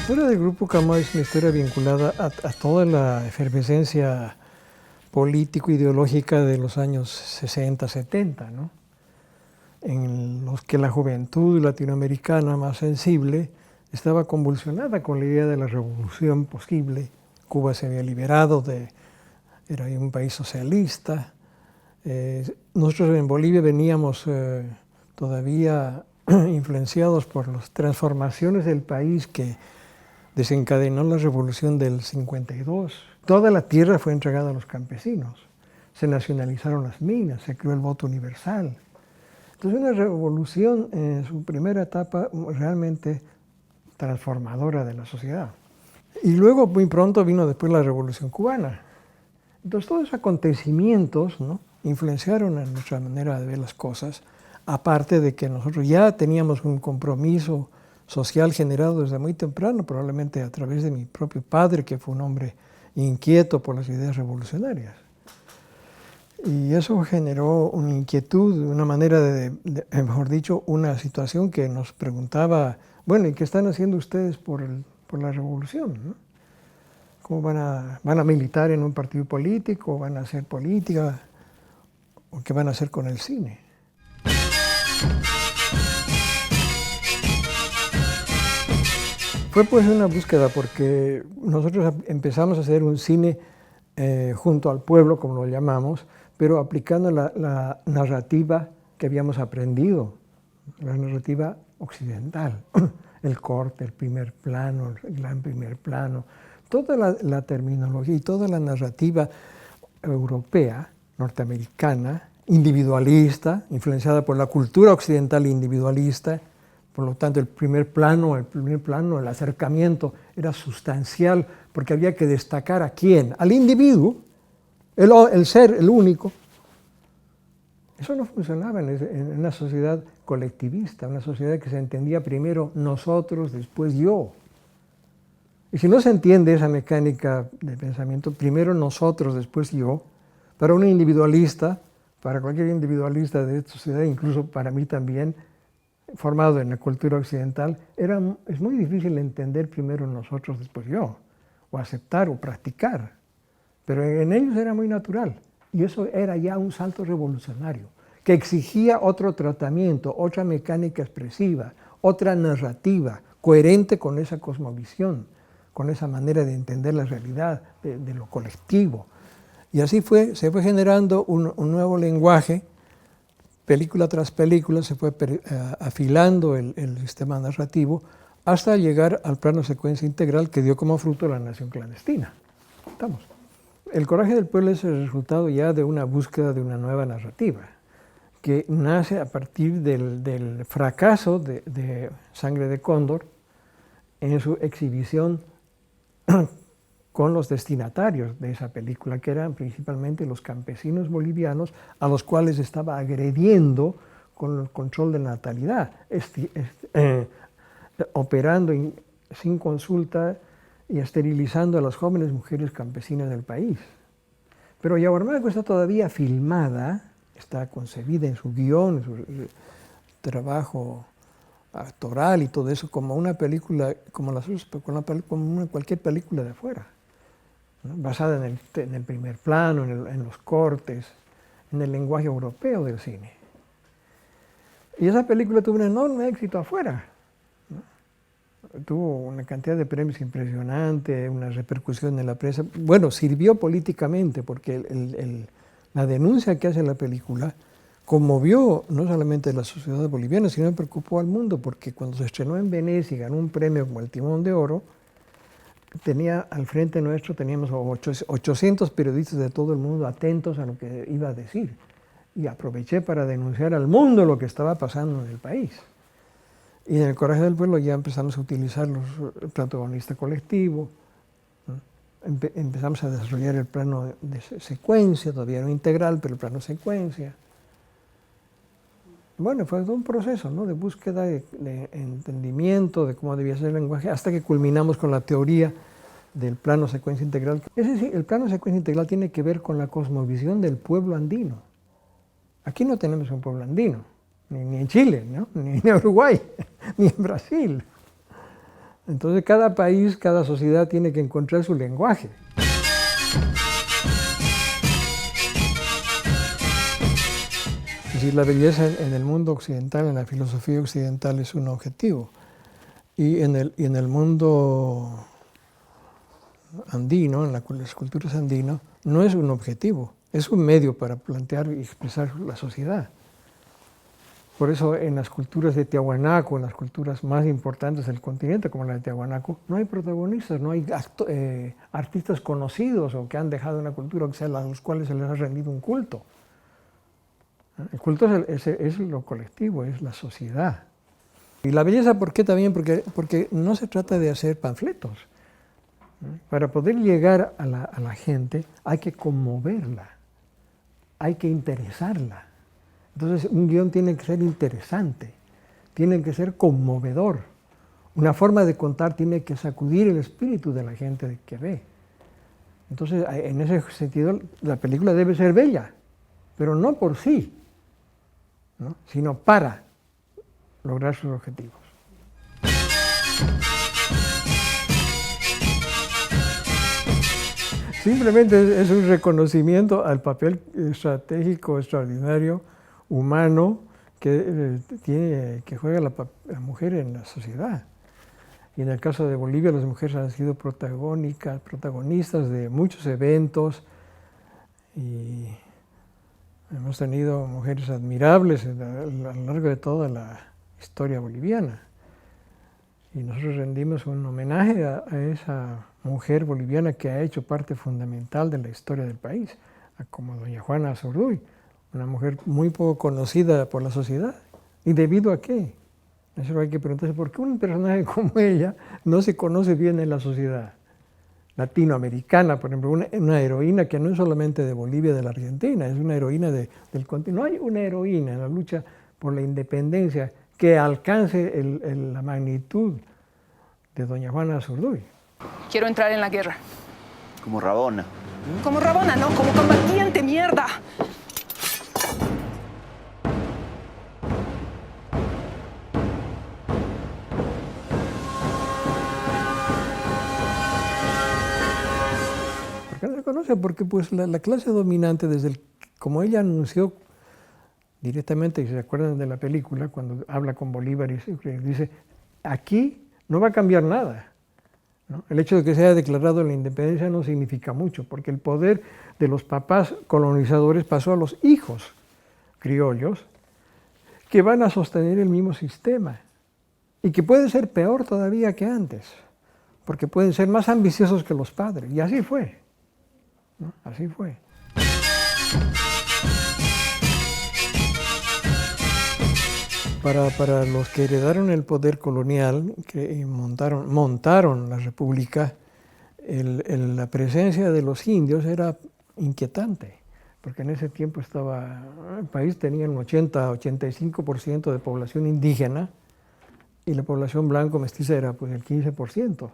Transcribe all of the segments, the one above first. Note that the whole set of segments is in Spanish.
La historia del Grupo Camao es una historia vinculada a toda la efervescencia político-ideológica de los años 60, 70, ¿no? En los que la juventud latinoamericana más sensible estaba convulsionada con la idea de la revolución posible. Cuba se había liberado, era un país socialista. Nosotros en Bolivia veníamos todavía influenciados por las transformaciones del país que desencadenó la revolución del 52. Toda la tierra fue entregada a los campesinos. Se nacionalizaron las minas, se creó el voto universal. Entonces una revolución en su primera etapa realmente transformadora de la sociedad. Y luego muy pronto vino después la Revolución Cubana. Entonces todos esos acontecimientos, ¿no?, influenciaron en nuestra manera de ver las cosas, aparte de que nosotros ya teníamos un compromiso social generado desde muy temprano, probablemente a través de mi propio padre, que fue un hombre inquieto por las ideas revolucionarias. Y eso generó una inquietud, una manera mejor dicho, una situación que nos preguntaba, bueno, ¿y qué están haciendo ustedes por la revolución, ¿no? ¿Cómo van a militar en un partido político? ¿Van a hacer política? ¿O qué van a hacer con el cine? Fue pues una búsqueda porque nosotros empezamos a hacer un cine junto al pueblo, como lo llamamos, pero aplicando la narrativa que habíamos aprendido, la narrativa occidental, el corte, el primer plano, el gran primer plano, toda la terminología y toda la narrativa europea, norteamericana, individualista, influenciada por la cultura occidental individualista. Por lo tanto, el primer plano, el acercamiento era sustancial porque había que destacar a quién, al individuo, el ser, el único. Eso no funcionaba en una sociedad colectivista, una sociedad que se entendía primero nosotros, después yo. Y si no se entiende esa mecánica de pensamiento, primero nosotros, después yo, para un individualista, para cualquier individualista de esta sociedad, incluso para mí también, formado en la cultura occidental, es muy difícil entender primero nosotros, después yo, o aceptar o practicar. Pero en ellos era muy natural. Y eso era ya un salto revolucionario, que exigía otro tratamiento, otra mecánica expresiva, otra narrativa, coherente con esa cosmovisión, con esa manera de entender la realidad, de lo colectivo. Y así se fue generando un nuevo lenguaje. Película tras película se fue afilando el sistema narrativo hasta llegar al plano secuencia integral que dio como fruto la nación clandestina. Estamos. El coraje del pueblo es el resultado ya de una búsqueda de una nueva narrativa que nace a partir del fracaso de Sangre de Cóndor en su exhibición con los destinatarios de esa película, que eran principalmente los campesinos bolivianos a los cuales estaba agrediendo con el control de natalidad, operando sin consulta y esterilizando a las jóvenes mujeres campesinas del país. Pero Yahuarmaco está todavía filmada, está concebida en su guión, en su trabajo actoral y todo eso, como una película, como cualquier película de afuera, ¿no? Basada en el primer plano, en los cortes, en el lenguaje europeo del cine. Y esa película tuvo un enorme éxito afuera, ¿no? Tuvo una cantidad de premios impresionante, una repercusión en la prensa. Bueno, sirvió políticamente porque la denuncia que hace la película conmovió no solamente a la sociedad boliviana, sino preocupó al mundo, porque cuando se estrenó en Venecia y ganó un premio como el Timón de Oro, al frente nuestro teníamos 800 periodistas de todo el mundo atentos a lo que iba a decir. Y aproveché para denunciar al mundo lo que estaba pasando en el país. Y en el Coraje del Pueblo ya empezamos a utilizar el protagonista colectivo, ¿no? Empezamos a desarrollar el plano de secuencia, todavía no integral, pero el plano secuencia. Bueno, fue todo un proceso, ¿no?, de búsqueda, de entendimiento de cómo debía ser el lenguaje, hasta que culminamos con la teoría del plano secuencia integral. Es decir, el plano secuencia integral tiene que ver con la cosmovisión del pueblo andino. Aquí no tenemos un pueblo andino, ni en Chile, ¿no? Ni en Uruguay, ni en Brasil. Entonces cada país, cada sociedad tiene que encontrar su lenguaje. Es decir, la belleza en el mundo occidental, en la filosofía occidental, es un objetivo. Y en el mundo andino, en las culturas andinas, no es un objetivo, es un medio para plantear y expresar la sociedad. Por eso en las culturas de Tiahuanaco, en las culturas más importantes del continente, como la de Tiahuanaco, no hay protagonistas, no hay artistas conocidos o que han dejado una cultura a los cuales se les ha rendido un culto. El culto es lo colectivo, es la sociedad. Y la belleza, ¿por qué también? Porque no se trata de hacer panfletos. Para poder llegar a la gente hay que conmoverla, hay que interesarla. Entonces un guión tiene que ser interesante, tiene que ser conmovedor. Una forma de contar tiene que sacudir el espíritu de la gente que ve. Entonces en ese sentido la película debe ser bella, pero no por sí, ¿no? Sino para lograr sus objetivos. Simplemente es un reconocimiento al papel estratégico, extraordinario, humano, que juega la mujer en la sociedad. Y en el caso de Bolivia, las mujeres han sido protagonistas de muchos eventos y hemos tenido mujeres admirables a lo largo de toda la historia boliviana. Y nosotros rendimos un homenaje a esa mujer boliviana que ha hecho parte fundamental de la historia del país, como doña Juana Azurduy, una mujer muy poco conocida por la sociedad. ¿Y debido a qué? Eso hay que preguntarse, ¿por qué un personaje como ella no se conoce bien en la sociedad latinoamericana? Por ejemplo, una heroína que no es solamente de Bolivia, de la Argentina, es una heroína del continente. No hay una heroína en la lucha por la independencia que alcance la magnitud de doña Juana Azurduy. Quiero entrar en la guerra. Como Rabona. Como Rabona, no, como combatiente, mierda. ¿Por qué no se conoce? Porque pues, la clase dominante, como ella anunció directamente, y se acuerdan de la película, cuando habla con Bolívar y dice, aquí no va a cambiar nada, ¿no? El hecho de que se haya declarado la independencia no significa mucho, porque el poder de los papás colonizadores pasó a los hijos criollos, que van a sostener el mismo sistema, y que puede ser peor todavía que antes, porque pueden ser más ambiciosos que los padres, y así fue, ¿no? Así fue. Para los que heredaron el poder colonial, que montaron la república, la presencia de los indios era inquietante, porque en ese tiempo el país tenía un 80-85% de población indígena y la población blanco mestiza era pues el 15%,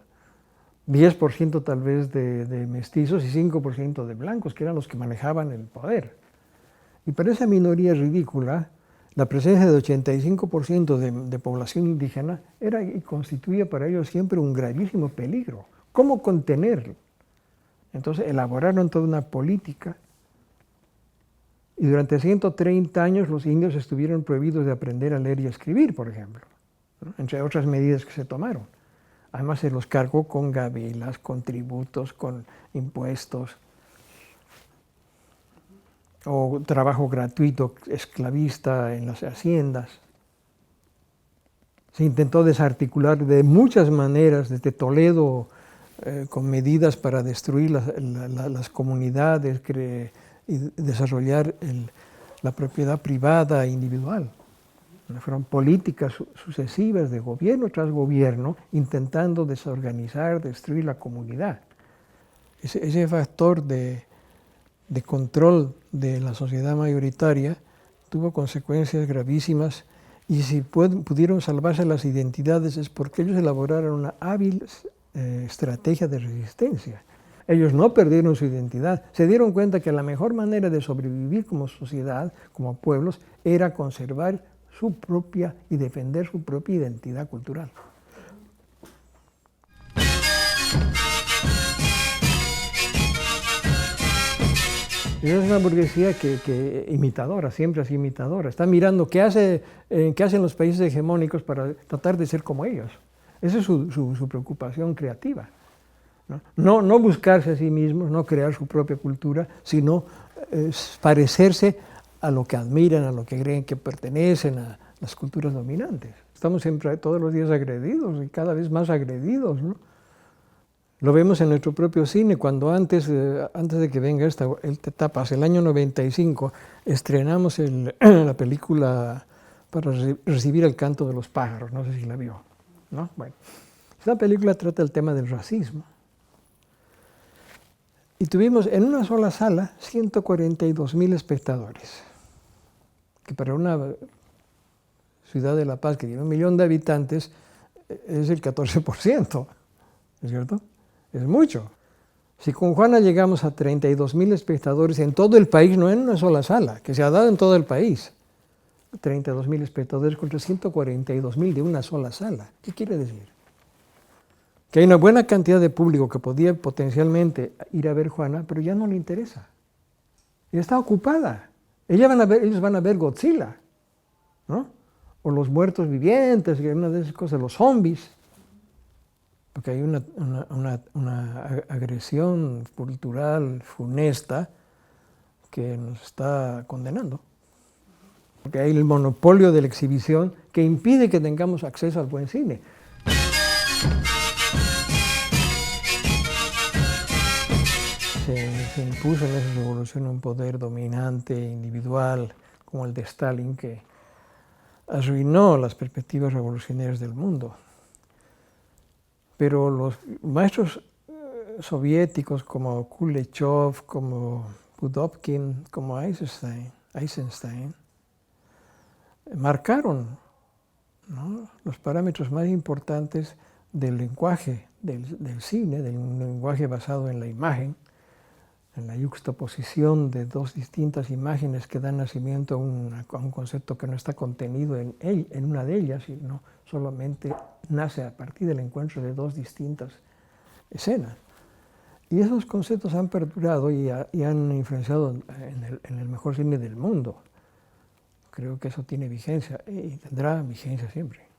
10% tal vez de mestizos y 5% de blancos, que eran los que manejaban el poder. Y para esa minoría ridícula, la presencia de 85% de población indígena era y constituía para ellos siempre un gravísimo peligro. ¿Cómo contenerlo? Entonces elaboraron toda una política y durante 130 años los indios estuvieron prohibidos de aprender a leer y a escribir, por ejemplo, ¿no? Entre otras medidas que se tomaron. Además se los cargó con gabelas, con tributos, con impuestos, o trabajo gratuito, esclavista en las haciendas. Se intentó desarticular de muchas maneras, desde Toledo, con medidas para destruir las comunidades y desarrollar la propiedad privada e individual. Fueron políticas sucesivas de gobierno tras gobierno intentando desorganizar, destruir la comunidad. Ese factor de control de la sociedad mayoritaria tuvo consecuencias gravísimas y si pudieron salvarse las identidades es porque ellos elaboraron una hábil estrategia de resistencia. Ellos no perdieron su identidad, se dieron cuenta que la mejor manera de sobrevivir como sociedad, como pueblos, era conservar su propia y defender su propia identidad cultural. Es una burguesía que imitadora, siempre así imitadora. Está mirando qué hacen los países hegemónicos para tratar de ser como ellos. Esa es su preocupación creativa. No buscarse a sí mismos, no crear su propia cultura, sino parecerse a lo que admiran, a lo que creen que pertenecen a las culturas dominantes. Estamos siempre todos los días agredidos y cada vez más agredidos, ¿no? Lo vemos en nuestro propio cine, cuando antes de que venga esta etapa, el año 95, estrenamos la película para recibir el canto de los pájaros, no sé si la vio, ¿no? Bueno, esta película trata el tema del racismo. Y tuvimos en una sola sala 142,000 espectadores, que para una ciudad de La Paz que tiene 1 millón de habitantes es el 14%, ¿no es cierto? Es mucho. Si con Juana llegamos a 32,000 espectadores en todo el país, no en una sola sala, que se ha dado en todo el país, 32,000 espectadores contra 142,000 de una sola sala. ¿Qué quiere decir? Que hay una buena cantidad de público que podía potencialmente ir a ver Juana, pero ya no le interesa. Ya está ocupada. Ellos van a ver Godzilla, ¿no? O los muertos vivientes, una de esas cosas, los zombies. Porque hay una agresión cultural funesta que nos está condenando. Porque hay el monopolio de la exhibición que impide que tengamos acceso al buen cine. Se impuso en esa revolución un poder dominante, individual, como el de Stalin, que arruinó las perspectivas revolucionarias del mundo. Pero los maestros soviéticos como Kuleshov, como Pudovkin, como Eisenstein, marcaron, ¿no?, los parámetros más importantes del lenguaje del cine, del lenguaje basado en la imagen, en la yuxtaposición de dos distintas imágenes que dan nacimiento a un concepto que no está contenido en una de ellas, sino solamente nace a partir del encuentro de dos distintas escenas. Y esos conceptos han perdurado y han influenciado en el mejor cine del mundo. Creo que eso tiene vigencia y tendrá vigencia siempre.